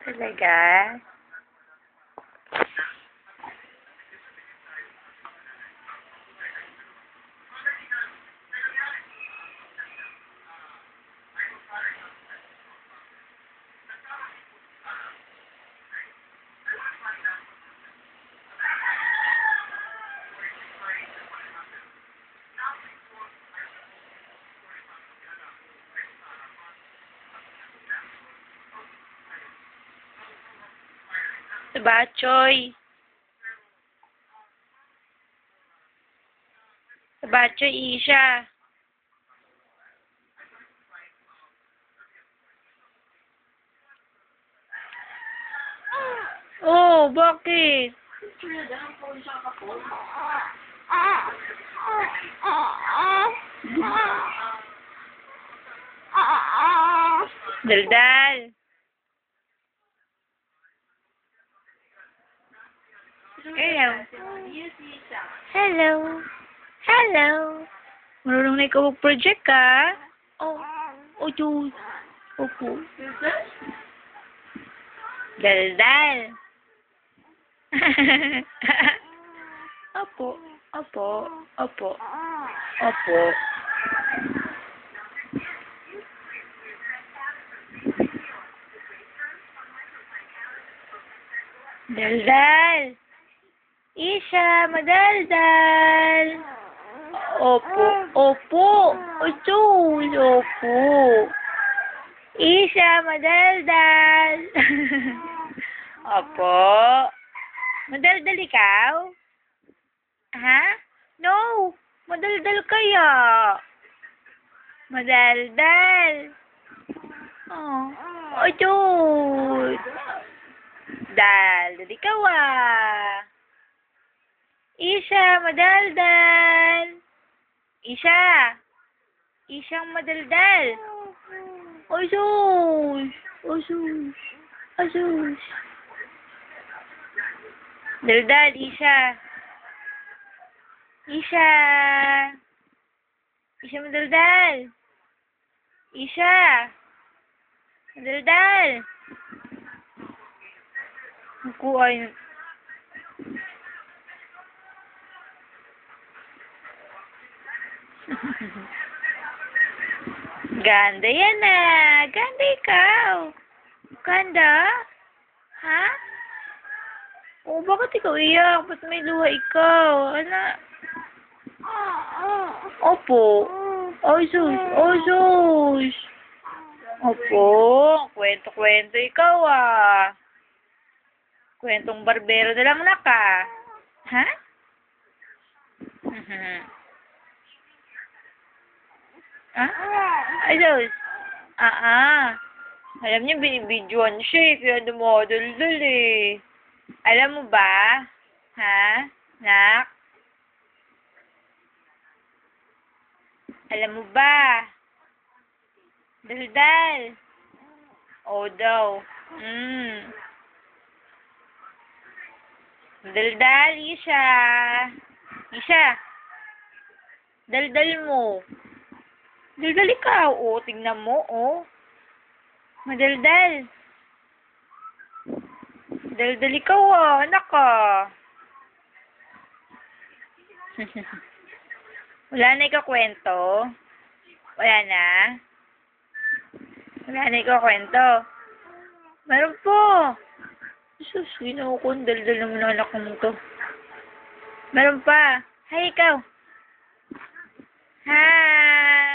Talaga? Sabachoy. Sabachoy, Isha. Oh, bakit? Daldal. Hello. Hello. Hello. Marunong na ikaw mag-project ka? Oh. Oh, Diyos. Opo. Daldal. Opo. Opo. Opo. Opo. Daldal. Isha, madaldal. Opo. Opo. Ocho. Opo. Isha, madaldal. Opo. Madaldal ikaw? Ha? No. Madaldal kaya. Madaldal. Oh. Ocho. Daldal ikaw ah. Isha, madaldal. Isha. Ishang madaldal. Oy, sus. Oy, sus. Oy, sus. Daldal, Isha. Isha. Isha, madaldal. Isha. Madaldal. Naku, ay. Ganda yan ah. Ganda ikaw. Ganda? Ha? Oh, bakit ikaw iyak? Ba't may luha ikaw? Ano? Opo. Oy, sus. Oy, sus. Opo. Kwento-kwento ikaw ah. Kwentong barbero na lang naka. Ha? Ah? Ay, sus. Alam niyo, binibidyoan siya eh. Kaya dumadaldal eh. Alam mo ba? Ha? Nak? Alam mo ba? Daldal. O daw. Daldal, Isha. Isha. Daldal mo. Daldal ikaw. O, tingnan mo. O. Madaldal. Daldal ikaw ah. Anak ah. Wala na ikaw kwento? Wala na? Wala na ikaw kwento? Meron po. Sus, ginawa ko. Daldal naman ang anak mo to. Meron pa. Hi, ikaw. Hi!